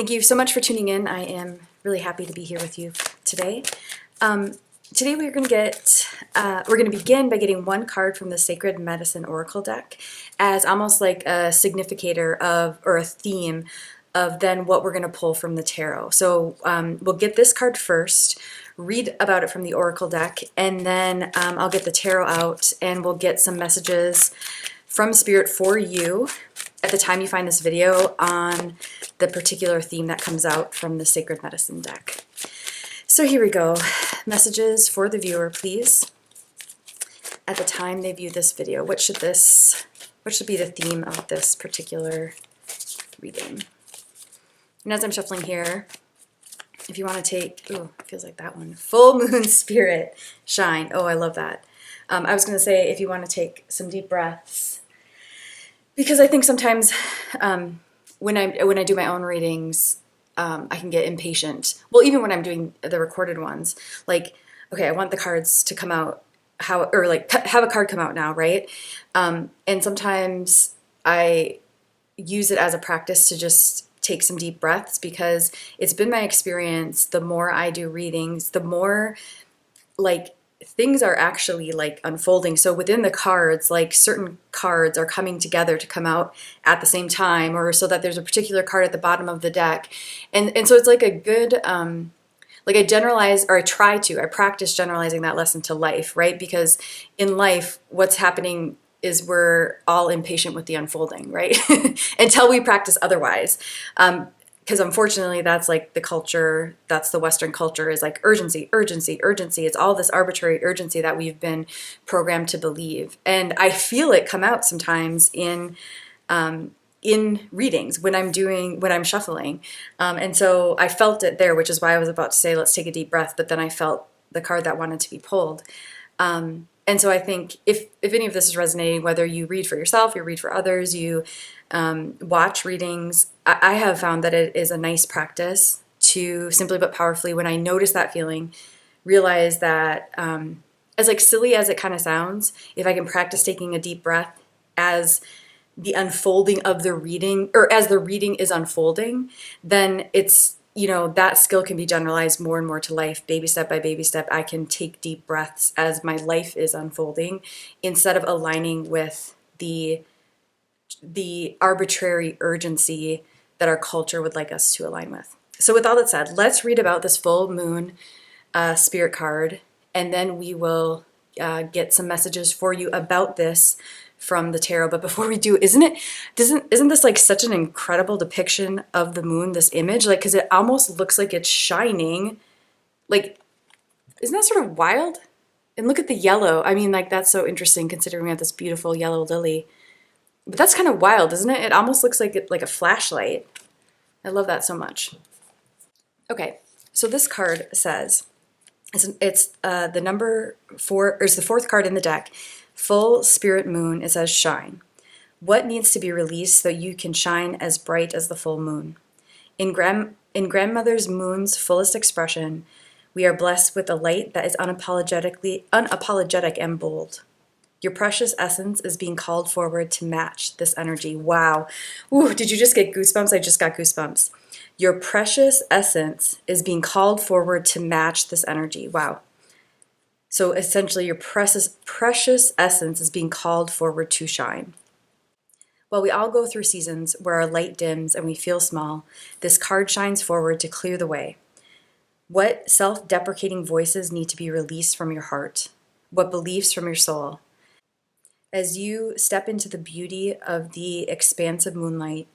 Thank you so much for tuning in. I am really happy to be here with you today. Today we're going to begin by getting one card from the Sacred Medicine Oracle deck as almost like a significator of, or a theme of then what we're going to pull from the tarot. So we'll get this card first, read about it from the Oracle deck, and then I'll get the tarot out and we'll get some messages from Spirit for you at the time you find this video on the particular theme that comes out from the Sacred Medicine deck. So here we go. Messages for the viewer, please. At the time they view this video, what should be the theme of this particular reading? And as I'm shuffling here, if you want to take, ooh, it feels like that one, Full Moon Spirit, Shine. Oh, I love that. I was going to say if you want to take some deep breaths, because I think sometimes when I do my own readings, I can get impatient. Well, even when I'm doing the recorded ones, like, okay, I want the cards to come out have a card come out now, right? And sometimes I use it as a practice to just take some deep breaths, because it's been my experience, the more I do readings, the more like things are actually like unfolding. So within the cards, like certain cards are coming together to come out at the same time, or so that there's a particular card at the bottom of the deck. And so it's like a good, like I practice generalizing that lesson to life, right? Because in life, what's happening is we're all impatient with the unfolding, right? Until we practice otherwise. Because unfortunately, that's like the culture, that's the Western culture, is like urgency, urgency, urgency. It's all this arbitrary urgency that we've been programmed to believe. And I feel it come out sometimes in readings when I'm shuffling. And so I felt it there, which is why I was about to say, let's take a deep breath. But then I felt the card that wanted to be pulled. And so I think if any of this is resonating, whether you read for yourself, you read for others, you watch readings, I have found that it is a nice practice to simply but powerfully, when I notice that feeling, realize that as like silly as it kind of sounds, if I can practice taking a deep breath as the unfolding of the reading, or as the reading is unfolding, then it's, that skill can be generalized more and more to life. Baby step by baby step, I can take deep breaths as my life is unfolding, instead of aligning with the arbitrary urgency that our culture would like us to align with. So with all that said, let's read about this full moon spirit card, and then we will get some messages for you about this from the tarot. But before we do, isn't this like such an incredible depiction of the moon, this image? Like, because it almost looks like it's shining. Like, isn't that sort of wild? And look at the yellow. I mean, like, that's so interesting considering we have this beautiful yellow lily. But that's kind of wild, isn't it? It almost looks like a flashlight. I love that so much. Okay, so this card says, it's the number 4, or it's the 4th card in the deck, Full Spirit Moon. It says shine. What needs to be released so you can shine as bright as the full moon? In grandmother's moon's fullest expression, we are blessed with a light that is unapologetic and bold. Your precious essence is being called forward to match this energy. Wow. Ooh, did you just get goosebumps? I just got goosebumps. Your precious essence is being called forward to match this energy. Wow. So essentially, your precious essence is being called forward to shine. While we all go through seasons where our light dims and we feel small, this card shines forward to clear the way. What self-deprecating voices need to be released from your heart? What beliefs from your soul? As you step into the beauty of the expansive moonlight,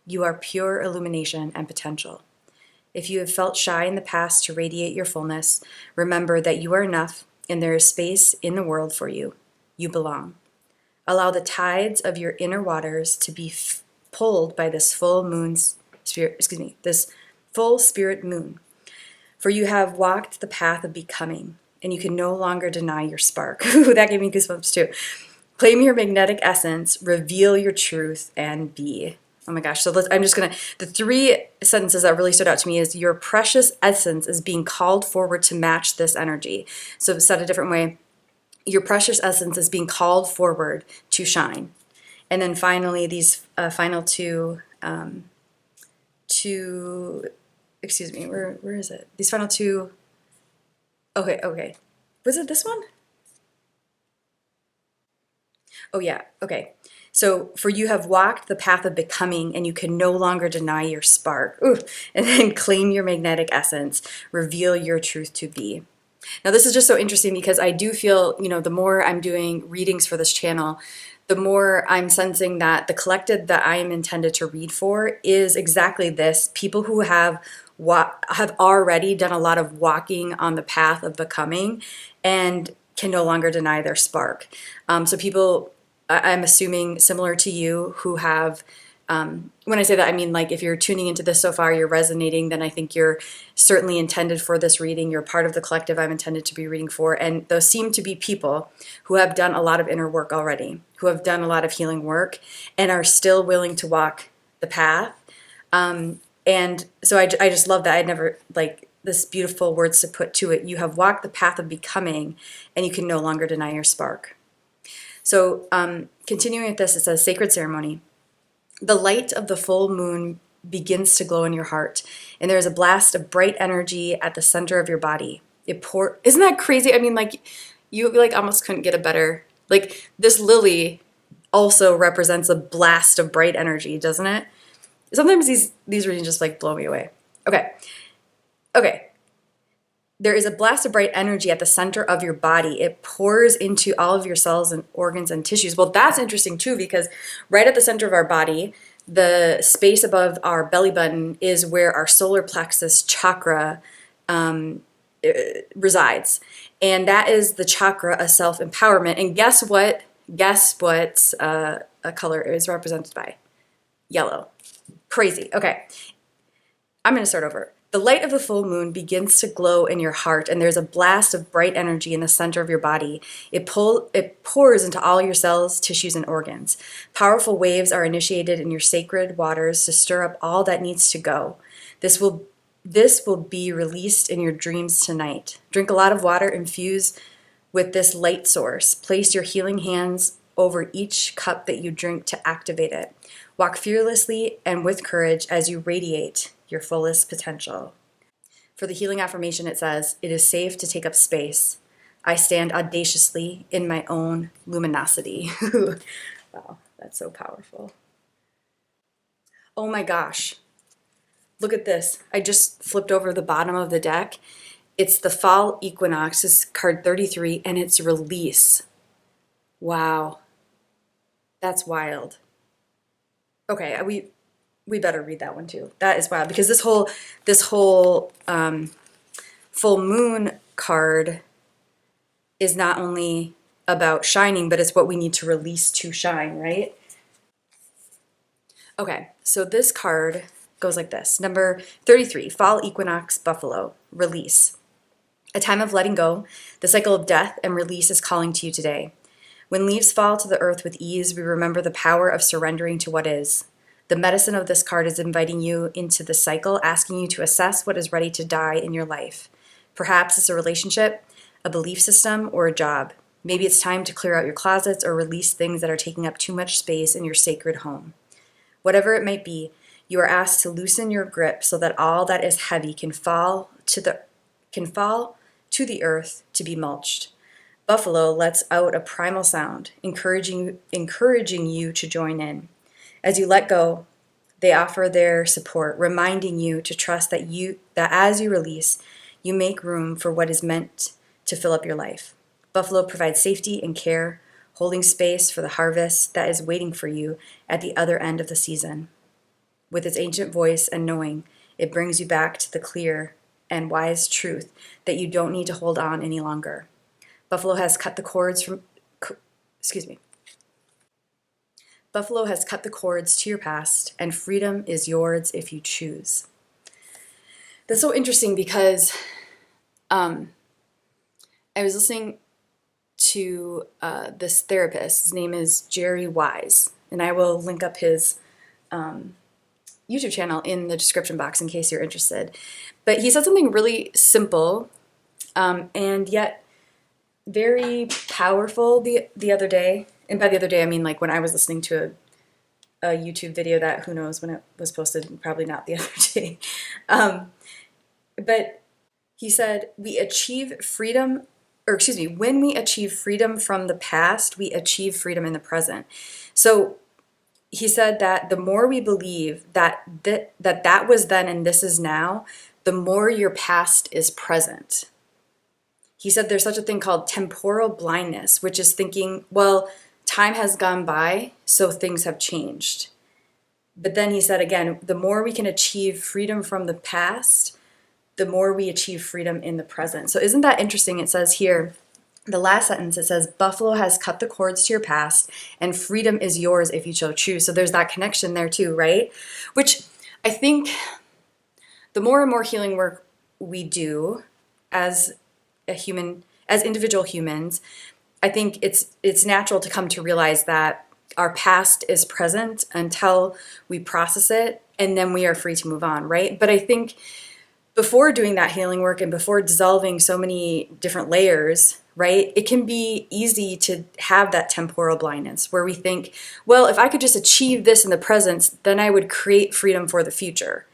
you are pure illumination and potential. If you have felt shy in the past to radiate your fullness, remember that you are enough and there is space in the world for you. You belong. Allow the tides of your inner waters to be pulled by this this full spirit moon. For you have walked the path of becoming, and you can no longer deny your spark. Ooh, that gave me goosebumps too. Claim your magnetic essence, reveal your truth, and be. Oh my gosh, so the 3 sentences that really stood out to me is your precious essence is being called forward to match this energy. So said a different way, your precious essence is being called forward to shine. And then finally, these final 2 two, excuse me, where is it? These final two, okay. Was it this one? Oh yeah, okay. So for you have walked the path of becoming and you can no longer deny your spark. Ooh, and then claim your magnetic essence, reveal your truth to be. Now this is just so interesting because I do feel, the more I'm doing readings for this channel, the more I'm sensing that the collective that I am intended to read for is exactly this: people who have already done a lot of walking on the path of becoming and can no longer deny their spark. So people, I'm assuming similar to you, who have, when I say that, I mean, like, if you're tuning into this so far, you're resonating, then I think you're certainly intended for this reading. You're part of the collective I'm intended to be reading for. And those seem to be people who have done a lot of inner work already, who have done a lot of healing work and are still willing to walk the path. And so I just love that. I'd never, like, this beautiful words to put to it. You have walked the path of becoming and you can no longer deny your spark. So continuing with this, it says, sacred ceremony. The light of the full moon begins to glow in your heart, and there's a blast of bright energy at the center of your body. Isn't that crazy? I mean, like, you like almost couldn't get a better, like, this lily also represents a blast of bright energy, doesn't it? Sometimes these readings just like blow me away. Okay. There is a blast of bright energy at the center of your body. It pours into all of your cells and organs and tissues. Well, that's interesting too, because right at the center of our body, the space above our belly button is where our solar plexus chakra resides. And that is the chakra of self-empowerment. And guess what? A color is represented by? Yellow. Crazy. Okay. I'm going to start over. The light of the full moon begins to glow in your heart, and there's a blast of bright energy in the center of your body. It pours into all your cells, tissues, and organs. Powerful waves are initiated in your sacred waters to stir up all that needs to go. This will be released in your dreams tonight. Drink a lot of water infused with this light source. Place your healing hands over each cup that you drink to activate it. Walk fearlessly and with courage as you radiate your fullest potential. For the healing affirmation, it says, it is safe to take up space. I stand audaciously in my own luminosity. Wow, that's so powerful. Oh my gosh. Look at this. I just flipped over the bottom of the deck. It's the fall equinox. It's card 33, and it's release. Wow. That's wild. Okay, we better read that one too. That is wild, because this whole full moon card is not only about shining, but it's what we need to release to shine, right? Okay, so this card goes like this. Number 33, fall equinox, buffalo, release. A time of letting go. The cycle of death and release is calling to you today. When leaves fall to the earth with ease, we remember the power of surrendering to what is. The medicine of this card is inviting you into the cycle, asking you to assess what is ready to die in your life. Perhaps it's a relationship, a belief system, or a job. Maybe it's time to clear out your closets or release things that are taking up too much space in your sacred home. Whatever it might be, you are asked to loosen your grip so that all that is heavy can fall to the earth to be mulched. Buffalo lets out a primal sound, encouraging you to join in. As you let go, they offer their support, reminding you to trust that as you release, you make room for what is meant to fill up your life. Buffalo provides safety and care, holding space for the harvest that is waiting for you at the other end of the season. With its ancient voice and knowing, it brings you back to the clear and wise truth that you don't need to hold on any longer. Buffalo has cut the cords to your past, and freedom is yours if you choose. That's so interesting because I was listening to this therapist. His name is Jerry Wise, and I will link up his YouTube channel in the description box in case you're interested. But he said something really simple and yet very powerful the other day. And by the other day, I mean like when I was listening to a YouTube video that who knows when it was posted, probably not the other day. Um, but he said, we achieve freedom, or excuse me, when we achieve freedom from the past, we achieve freedom in the present. So he said that the more we believe that was then and this is now, the more your past is present. He said there's such a thing called temporal blindness, which is thinking, well, time has gone by, so things have changed. But then he said again, the more we can achieve freedom from the past, the more we achieve freedom in the present. So isn't that interesting? It says here, the last sentence, it says, Buffalo has cut the cords to your past, and freedom is yours if you so choose. So there's that connection there too, right? Which I think the more and more healing work we do as as individual humans, I think it's natural to come to realize that our past is present until we process it, and then we are free to move on, right? But I think before doing that healing work and before dissolving so many different layers, right, it can be easy to have that temporal blindness where we think, well, if I could just achieve this in the present, then I would create freedom for the future,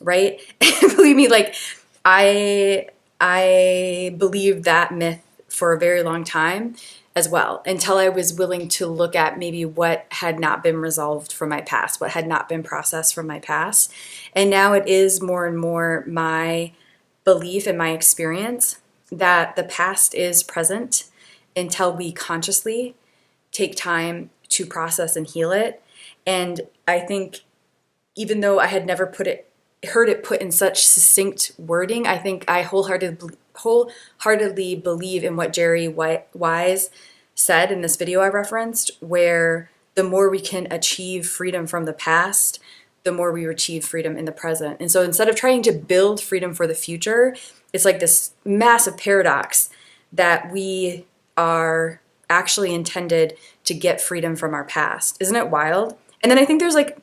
right? And believe me, like I believed that myth for a very long time as well, until I was willing to look at maybe what had not been resolved from my past, what had not been processed from my past. And now it is more and more my belief and my experience that the past is present until we consciously take time to process and heal it. And I think even though I had never heard it put in such succinct wording, I think I wholeheartedly believe in what Jerry Wise said in this video I referenced, where the more we can achieve freedom from the past, the more we achieve freedom in the present. And so instead of trying to build freedom for the future, it's like this massive paradox that we are actually intended to get freedom from our past. Isn't it wild? And then I think there's like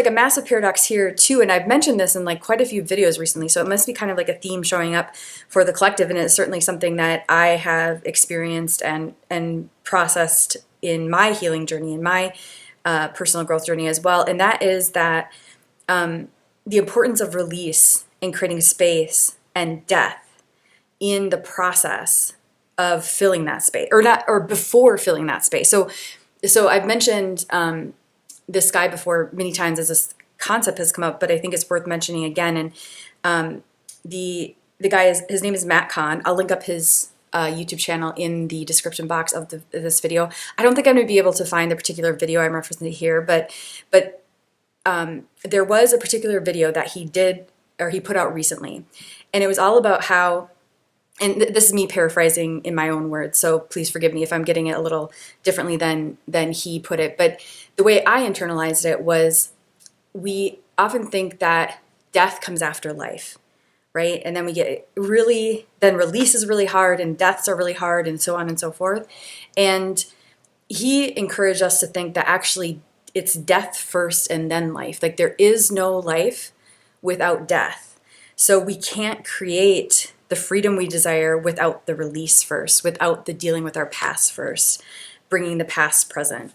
a massive paradox here too, and I've mentioned this in like quite a few videos recently, so it must be kind of like a theme showing up for the collective, and it's certainly something that I have experienced and processed in my healing journey, in my personal growth journey as well, and that is that the importance of release and creating space and death in the process of filling that space, or before filling that space. So I've mentioned this guy before many times as this concept has come up, but I think it's worth mentioning again. And the guy his name is Matt Kahn. I'll link up his YouTube channel in the description box of this video. I don't think I'm going to be able to find the particular video I'm referencing here, but there was a particular video that he did, or he put out recently, and it was all about how, and this is me paraphrasing in my own words, so please forgive me if I'm getting it a little differently than he put it, but the way I internalized it was, we often think that death comes after life, right? And then we get then release is really hard, and deaths are really hard, and so on and so forth. And he encouraged us to think that actually it's death first and then life. Like there is no life without death. So we can't create the freedom we desire without the release first, without the dealing with our past first, bringing the past present.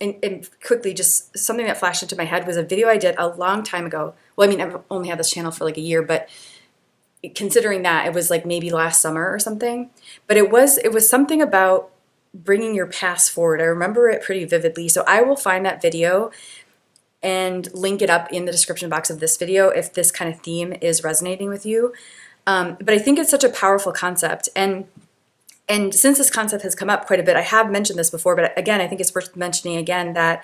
And quickly, just something that flashed into my head was a video I did a long time ago. Well, I mean, I've only had this channel for like a year, but considering that, it was like maybe last summer or something. But it was something about bringing your past forward. I remember it pretty vividly. So I will find that video and link it up in the description box of this video if this kind of theme is resonating with you. But I think it's such a powerful concept. And since this concept has come up quite a bit, I have mentioned this before, but again, I think it's worth mentioning again that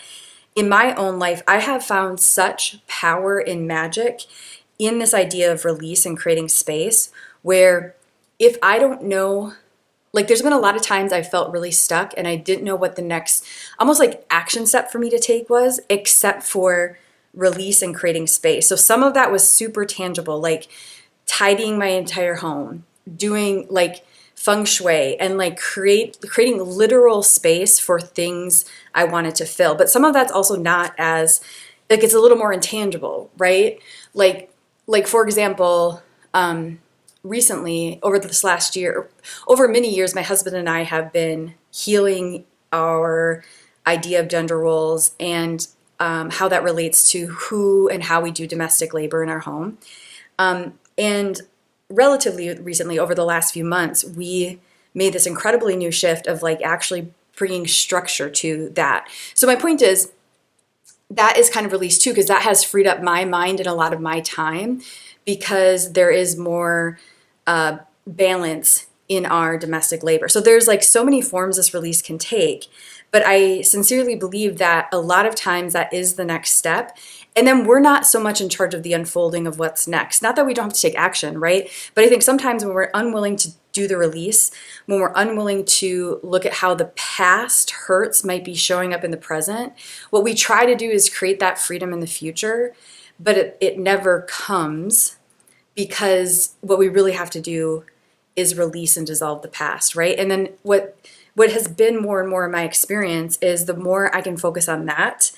in my own life, I have found such power in magic in this idea of release and creating space, where if I don't know, like there's been a lot of times I felt really stuck and I didn't know what the next almost like action step for me to take was, except for release and creating space. So some of that was super tangible, like tidying my entire home, doing like feng shui, and like creating literal space for things I wanted to fill. But some of that's also not as, like it's a little more intangible, right? Like for example, recently over this last year, over many years, my husband and I have been healing our idea of gender roles and how that relates to who and how we do domestic labor in our home. And relatively recently, over the last few months, we made this incredibly new shift of like actually bringing structure to that. So my point is, that is kind of released too, because that has freed up my mind and a lot of my time, because there is more balance in our domestic labor. So there's like so many forms this release can take, but I sincerely believe that a lot of times that is the next step. And then we're not so much in charge of the unfolding of what's next. Not that we don't have to take action, right? But I think sometimes when we're unwilling to do the release, when we're unwilling to look at how the past hurts might be showing up in the present, what we try to do is create that freedom in the future, but it never comes, because what we really have to do is release and dissolve the past, right? And then what has been more and more in my experience is the more I can focus on that,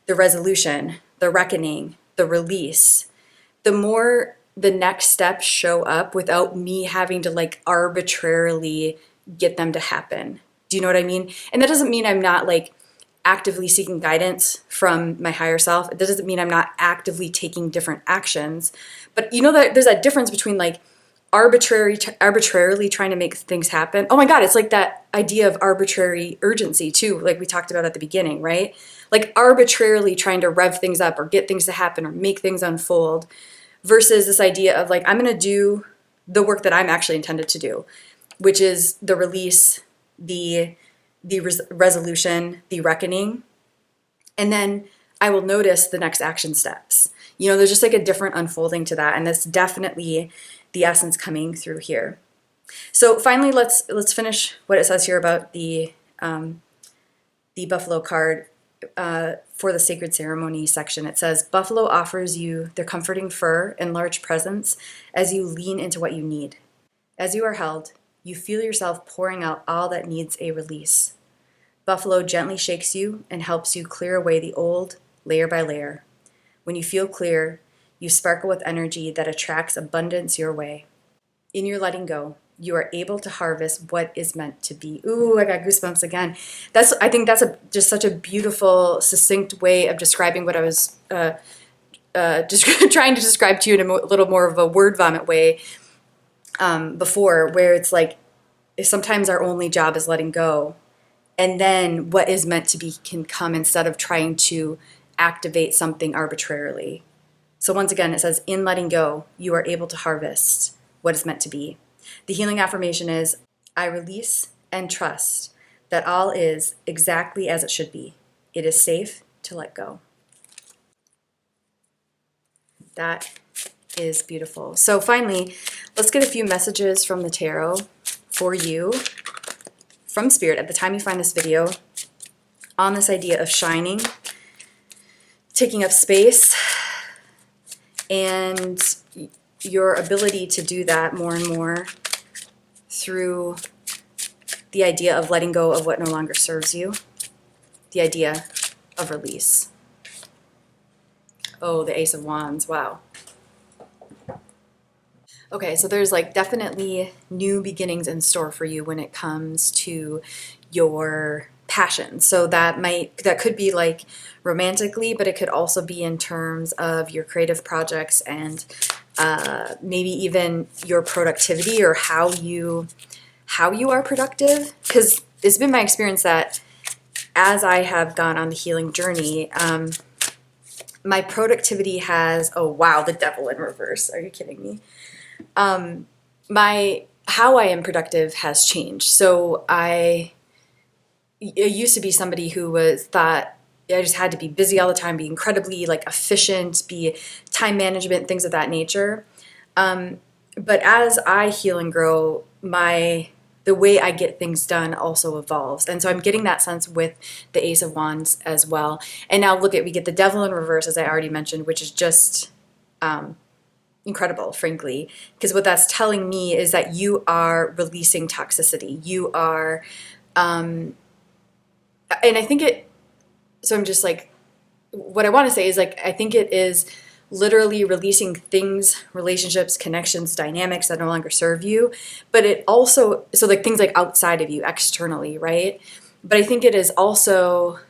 the resolution, the reckoning, the release, the more the next steps show up without me having to like arbitrarily get them to happen. Do you know what I mean? And that doesn't mean I'm not like actively seeking guidance from my higher self. That doesn't mean I'm not actively taking different actions. But you know that there's that difference between like arbitrarily trying to make things happen. Oh my God, it's like that idea of arbitrary urgency too, like we talked about at the beginning, right? Like arbitrarily trying to rev things up or get things to happen or make things unfold, versus this idea of like, I'm going to do the work that I'm actually intended to do, which is the release, the resolution, the reckoning, and then I will notice the next action steps. You know, there's just like a different unfolding to that, and that's definitely the essence coming through here. So finally, let's finish what it says here about the buffalo card for the sacred ceremony section. It says, buffalo offers you their comforting fur and large presence as you lean into what you need. As you are held, you feel yourself pouring out all that needs a release. Buffalo gently shakes you and helps you clear away the old, layer by layer. When you feel clear, you sparkle with energy that attracts abundance your way. In your letting go, you are able to harvest what is meant to be. Ooh, I got goosebumps again. I think that's just such a beautiful, succinct way of describing what I was just trying to describe to you in a little more of a word vomit way before, where it's like sometimes our only job is letting go, and then what is meant to be can come instead of trying to activate something arbitrarily. So once again, it says, in letting go, you are able to harvest what is meant to be. The healing affirmation is, I release and trust that all is exactly as it should be. It is safe to let go. That is beautiful. So finally, let's get a few messages from the tarot for you from Spirit at the time you find this video on this idea of shining, taking up space, and your ability to do that more and more through the idea of letting go of what no longer serves you, the idea of release. Oh, the Ace of Wands, wow. Okay, so there's like definitely new beginnings in store for you when it comes to your passion. So that could be like romantically, but it could also be in terms of your creative projects and maybe even your productivity or how you are productive. Because it's been my experience that as I have gone on the healing journey, my productivity has, oh wow, the devil in reverse. Are you kidding me? How I am productive has changed. So I used to be somebody who thought I just had to be busy all the time, be incredibly like efficient, be time management, things of that nature. But as I heal and grow, the way I get things done also evolves. And so I'm getting that sense with the Ace of Wands as well. And now we get the devil in reverse, as I already mentioned, which is just incredible, frankly, because what that's telling me is that you are releasing toxicity. You are, and I think so I'm just like, what I want to say is like, I think it is literally releasing things, relationships, connections, dynamics that no longer serve you, but it also, so like things like outside of you, externally, right? But I think it is also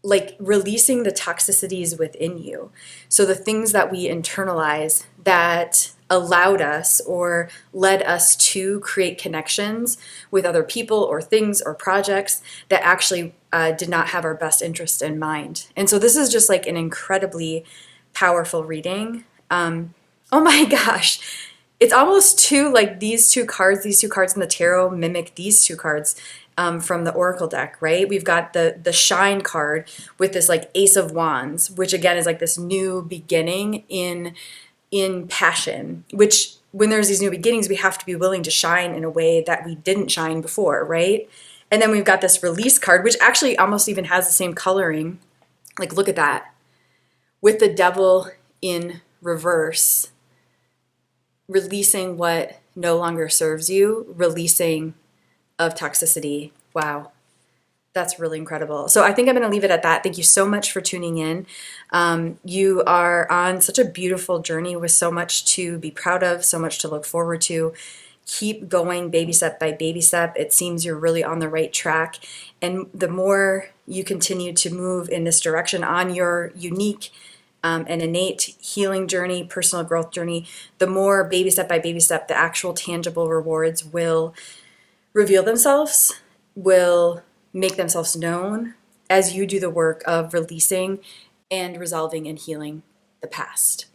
like releasing the toxicities within you. So the things that we internalize that allowed us or led us to create connections with other people or things or projects that actually did not have our best interest in mind. And so this is just like an incredibly powerful reading. Oh my gosh. It's almost too like these two cards in the tarot mimic these two cards from the Oracle deck, right? We've got the Shine card with this like Ace of Wands, which again is like this new beginning in passion, which when there's these new beginnings, we have to be willing to shine in a way that we didn't shine before, right? And then we've got this Release card, which actually almost even has the same coloring. Like, look at that. With the Devil in reverse, releasing what no longer serves you, releasing of toxicity. Wow. That's really incredible. So I think I'm going to leave it at that. Thank you so much for tuning in. You are on such a beautiful journey with so much to be proud of, so much to look forward to. Keep going baby step by baby step. It seems you're really on the right track. And the more you continue to move in this direction on your unique and innate healing journey, personal growth journey, the more baby step by baby step, the actual tangible rewards will reveal themselves, will make themselves known as you do the work of releasing and resolving and healing the past.